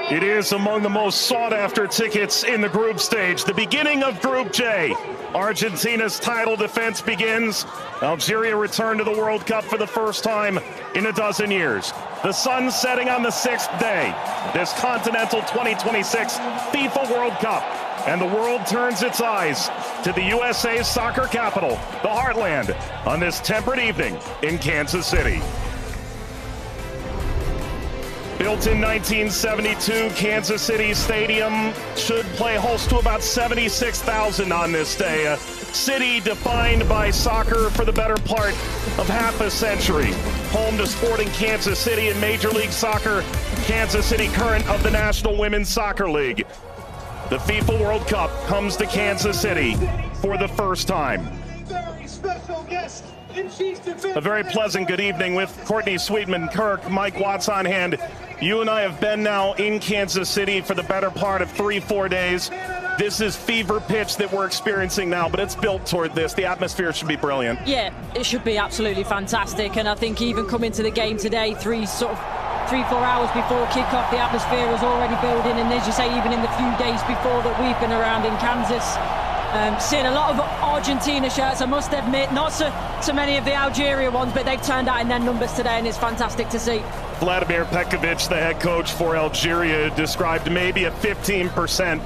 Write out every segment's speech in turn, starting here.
It is among the most sought-after tickets in the group stage. The beginning of Group J. Argentina's title defense begins. Algeria returned to the World Cup for the first time in a dozen years. The sun setting on the sixth day. This Continental 2026 FIFA World Cup. And the world turns its eyes to the USA's soccer capital, the Heartland, on this temperate evening in Kansas City. Built in 1972, Kansas City Stadium should play host to about 76,000 on this day. A city defined by soccer for the better part of half a century. Home to Sporting Kansas City in Major League Soccer, Kansas City current of the National Women's Soccer League. The FIFA World Cup comes to Kansas City for the first time. Very special guest. A very pleasant good evening with Courtney Sweetman-Kirk, Mike Watts on hand. You and I have been now in Kansas City for the better part of 3-4 days. This is fever pitch that we're experiencing now, but it's built toward this. The atmosphere should be brilliant. Yeah, it should be absolutely fantastic. And I think even coming to the game today, 3-4 hours before kickoff, the atmosphere was already building. And as you say, even in the few days before that we've been around in Kansas, seeing a lot of Argentina shirts, I must admit, not so many of the Algeria ones, but they've turned out in their numbers today, and it's fantastic to see. Vladimir Pekovic, the head coach for Algeria, described maybe a 15%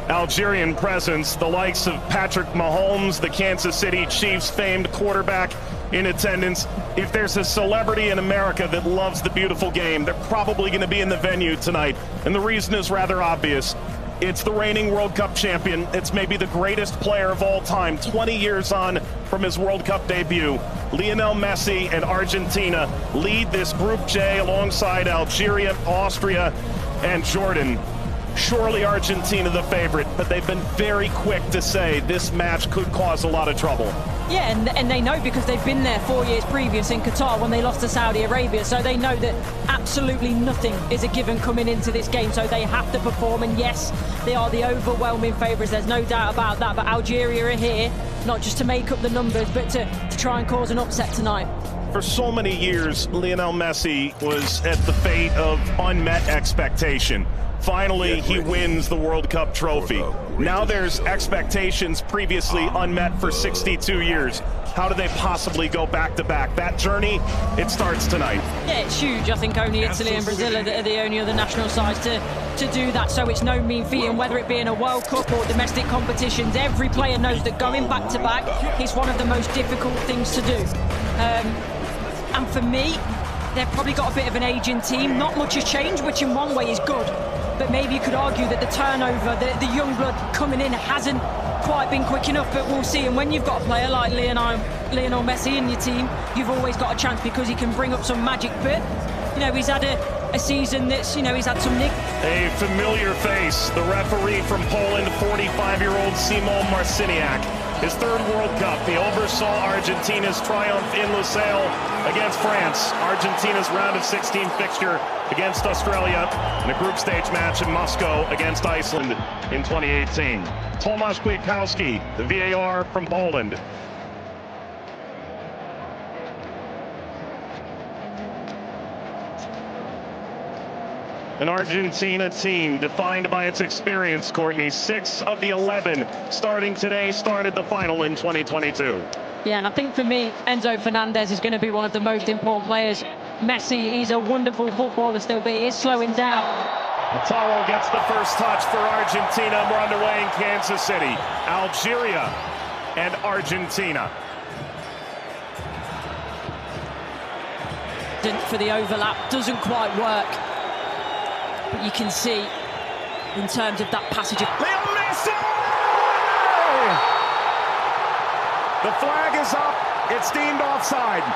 Algerian presence. The likes of Patrick Mahomes, the Kansas City Chiefs famed quarterback, in attendance. If there's a celebrity in America that loves the beautiful game, they're probably going to be in the venue tonight. And the reason is rather obvious. It's the reigning World Cup champion. It's maybe the greatest player of all time, 20 years on from his World Cup debut. Lionel Messi and Argentina lead this Group J alongside Algeria, Austria, and Jordan. Surely Argentina the favorite, but they've been very quick to say this match could cause a lot of trouble. Yeah, and they know because they've been there 4 years previous in Qatar when they lost to Saudi Arabia, so they know that absolutely nothing is a given coming into this game, so they have to perform. And yes, they are the overwhelming favourites, there's no doubt about that, but Algeria are here not just to make up the numbers, but to try and cause an upset tonight. For so many years, Lionel Messi was at the fate of unmet expectation. Finally, he wins the World Cup trophy. Now there's expectations previously unmet for 62 years. How do they possibly go back-to-back? That journey, it starts tonight. Yeah, it's huge. I think only Italy and Brazil are the only other national sides to do that, so it's no mean feat. And whether it be in a World Cup or domestic competitions, every player knows that going back-to-back is one of the most difficult things to do. And for me, they've probably got a bit of an aging team. Not much has changed, which in one way is good. But maybe you could argue that the turnover, the young blood coming in hasn't quite been quick enough, but we'll see. And when you've got a player like Lionel Messi in your team, you've always got a chance because he can bring up some magic. But, you know, he's had a season that's, you know, he's had some nick. A familiar face, the referee from Poland, 45-year-old Szymon Marciniak. His third World Cup, he oversaw Argentina's triumph in Lusail against France. Argentina's round of 16 fixture against Australia in a group stage match in Moscow against Iceland in 2018. Tomasz Kwiatkowski, the VAR from Poland. An Argentina team defined by its experience, Courtney. 6 of the 11 starting today started the final in 2022. Yeah, and I think for me, Enzo Fernandez is going to be one of the most important players. Messi, he's a wonderful footballer still, but he is slowing down. Lautaro gets the first touch for Argentina. We're underway in Kansas City. Algeria and Argentina. For the overlap, doesn't quite work. But you can see, in terms of that passage of... Lionel Messi! The flag is up. It's deemed offside.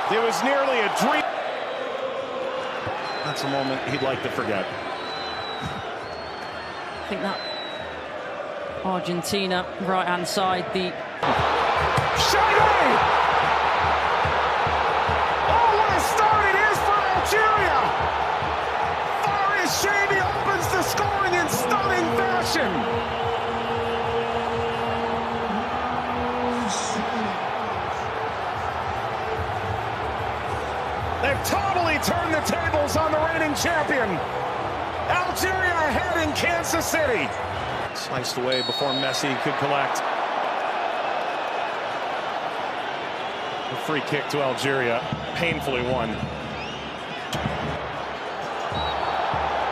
It was nearly a dream. That's a moment he'd like to forget. I think that Argentina, right-hand side, the... Shady! Oh, what a start it is for Algeria! Shady opens the scoring in stunning fashion. They've totally turned the tables on the reigning defending champion. Algeria ahead in Kansas City. Sliced away before Messi could collect. A free kick to Algeria, painfully won.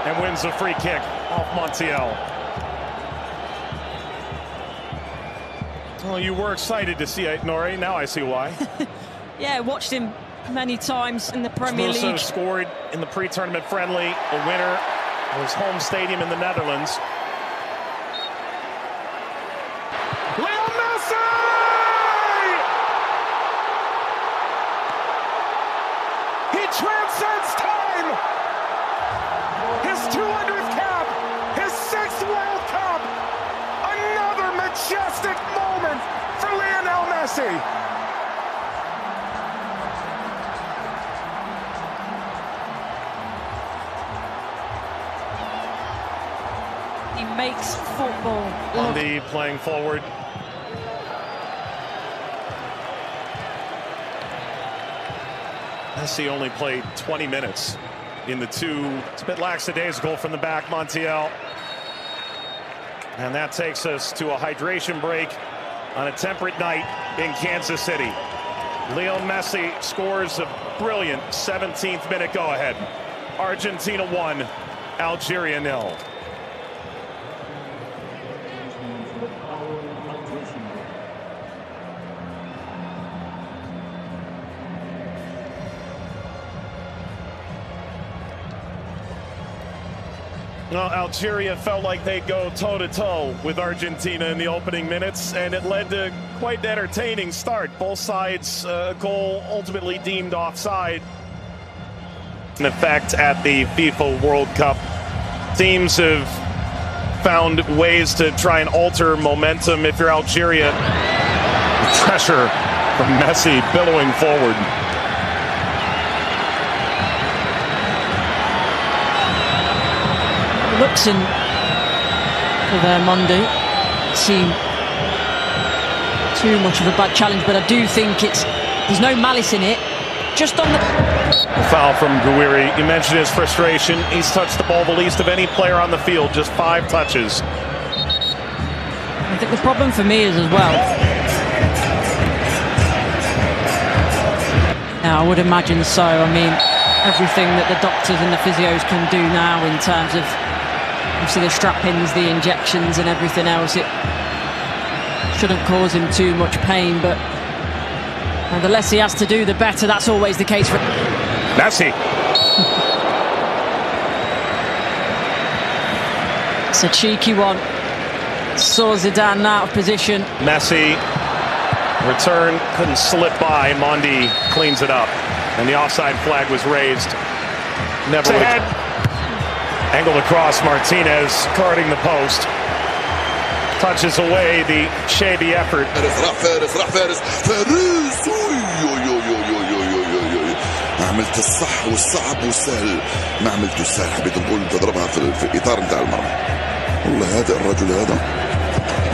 And wins the free kick off Montiel. Well, you were excited to see it, Nori. Now I see why. Yeah, watched him many times in the Premier League. Also scored in the pre-tournament friendly, a winner of his home stadium in the Netherlands. Leo Messi! He transcends time! His 200th cap! His 6th World Cup! Another majestic moment for Lionel Messi! He makes football. Andy playing forward. Messi only played 20 minutes in the two. It's a bit lackadaisical from the back, Montiel. And that takes us to a hydration break on a temperate night in Kansas City. Leo Messi scores a brilliant 17th minute go-ahead. Argentina 1, Algeria 0. Well, Algeria felt like they'd go toe-to-toe with Argentina in the opening minutes, and it led to quite an entertaining start. Both sides, a goal ultimately deemed offside. In effect at the FIFA World Cup, teams have found ways to try and alter momentum. If you're Algeria, pressure from Messi billowing forward. Looks in for their Monday. Seem too much of a bad challenge, but I do think there's no malice in it. Just on the foul from Gouiri. You mentioned his frustration. He's touched the ball the least of any player on the field, just 5 touches. I think the problem for me is as well. Yeah, I would imagine so. I mean, everything that the doctors and the physios can do now in terms of obviously the strap-ins, the injections and everything else, it shouldn't cause him too much pain, but the less he has to do, the better. That's always the case for Messi. It's a cheeky one. Saw Zidane out of position. Messi, return, couldn't slip by. Mondi cleans it up, and the offside flag was raised. Never ahead. Angled across, Martinez guarding the post. Touches away the shabby effort. فارس ما عملت الصح والصعب والسهل، ما عملت السهل، حبيت نقول تضربها في الاطار نتاع المرمى. والله هذا الرجل هذا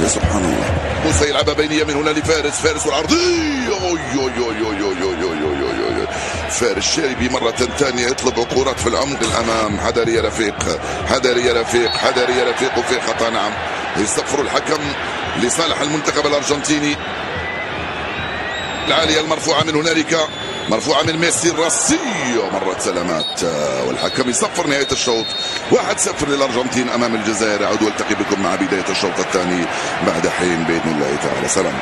يا سبحان الله. موسى يلعبها بينيه من هنا لفارس، فارس والعرضيه. فارس الشاربي مرة ثانية يطلب كرات في العمق الأمام. حذر يا رفيق، حذر يا رفيق، حذر يا رفيق، وفي خطأ. نعم، يصفر الحكم لصالح المنتخب الأرجنتيني. العالية المرفوعة من هنالك، مرفوعة من ميسي الراسية، مرت سلامات، والحكم يصفر نهاية الشوط. 1-0 للأرجنتين أمام الجزائر. أعود والتقي بكم مع بداية الشوط الثاني بعد حين بإذن الله تعالى. سلام.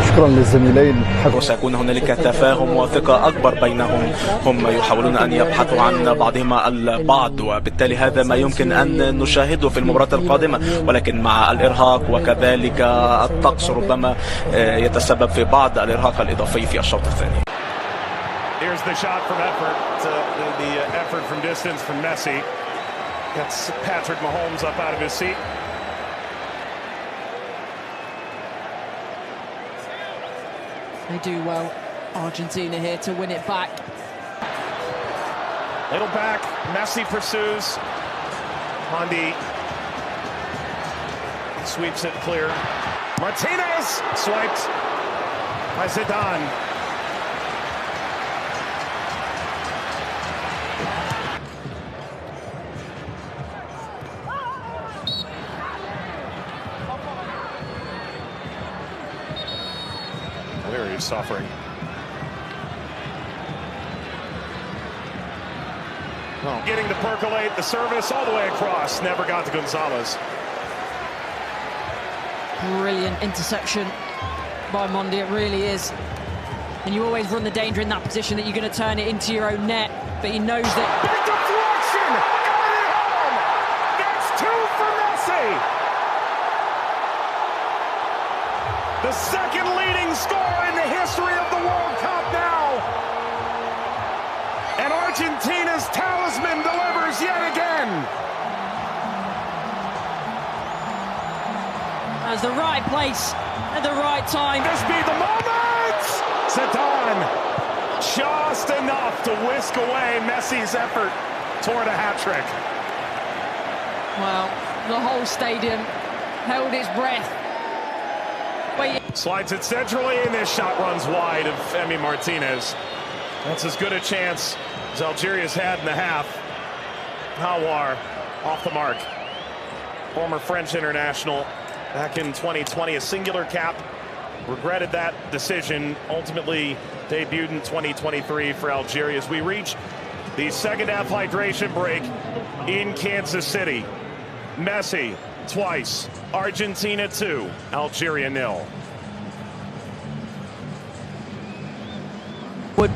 شكرا للزميلين. وسيكون هنالك تفاهم وثقة أكبر بينهم. هم يحاولون أن يبحثوا عن بعضهما البعض، وبالتالي هذا ما يمكن أن نشاهده في المباراة القادمة، ولكن مع الإرهاق وكذلك الطقس ربما يتسبب في بعض الإرهاق الإضافي في الشوط الثاني. Here's the shot from effort. The effort from distance from Messi. Gets Patrick Mahomes up out of his seat. They do well, Argentina here to win it back. Little back, Messi pursues. Mondi sweeps it clear. Martinez swiped by Zidane. Very suffering. Oh. Getting to percolate the service all the way across. Never got to Gonzalez. Brilliant interception by Mondi, it really is. And you always run the danger in that position that you're going to turn it into your own net. But he knows that. Big deflection! Got it home! That's two for Messi! The second leading scorer in the history of the World Cup now. And Argentina's talisman delivers yet again. As the right place at the right time. This be the moment! Zidane just enough to whisk away Messi's effort toward a hat-trick. Well, the whole stadium held its breath. Slides it centrally, and this shot runs wide of Emi Martinez. That's as good a chance as Algeria's had in the half. Hawar off the mark. Former French international back in 2020, a singular cap. Regretted that decision. Ultimately debuted in 2023 for Algeria as we reach the second half hydration break in Kansas City. Messi twice. Argentina 2, Algeria 0. But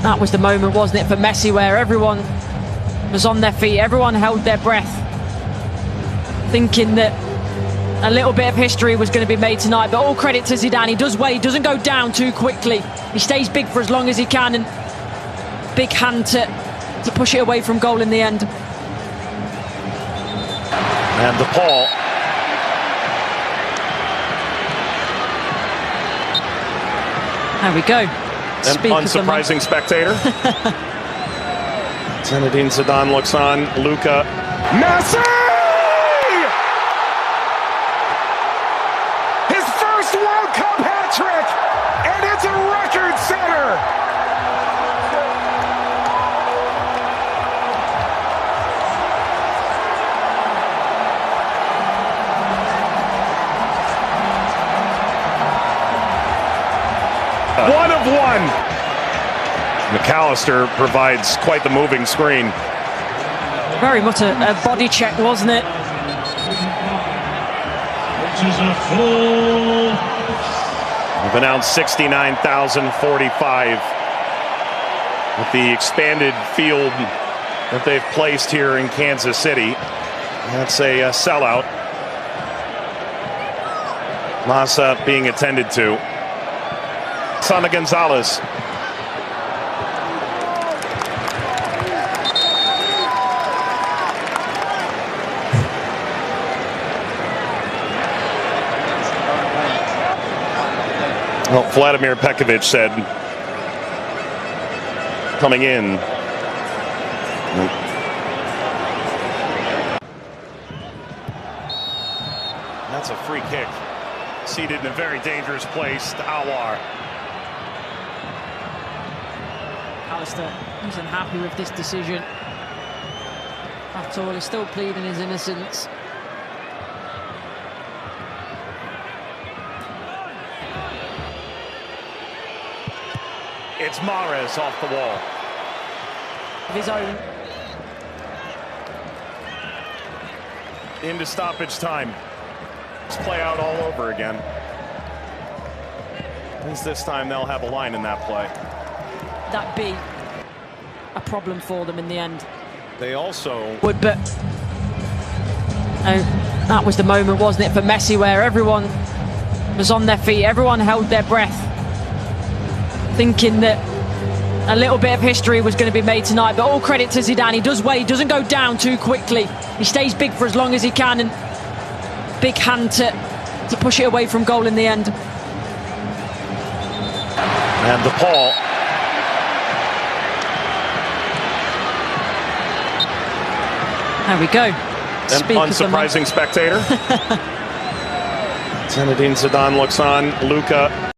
that was the moment, wasn't it, for Messi, where everyone was on their feet, everyone held their breath, thinking that a little bit of history was going to be made tonight. But all credit to Zidane. He does well, he doesn't go down too quickly. He stays big for as long as he can, and big hand to push it away from goal in the end. And De Paul. There we go. An unsurprising spectator. Zinedine Zidane looks on. Luka. Messi! His first World Cup hat-trick! And it's a record setter! One of one. McAllister provides quite the moving screen. Very much a body check, wasn't it? We've announced 69,045 with the expanded field that they've placed here in Kansas City. That's a sellout. Massa being attended to. Sana Gonzalez. Well, Vladimir Pekovic said coming in. That's a free kick. Seated in a very dangerous place to Hawar. Alistair wasn't happy with this decision at all. He's still pleading his innocence. It's Mahrez off the wall. Of his own. Into stoppage time. Let's play out all over again. At least this time they'll have a line in that play. That be a problem for them in the end. They also But that was the moment, wasn't it, for Messi, where everyone was on their feet, everyone held their breath, thinking that a little bit of history was going to be made tonight. But all credit to Zidane. He does well, he doesn't go down too quickly. He stays big for as long as he can, and big hand to push it away from goal in the end. And De Paul. There we go. unsurprising spectator. Zinedine Zidane looks on. Luka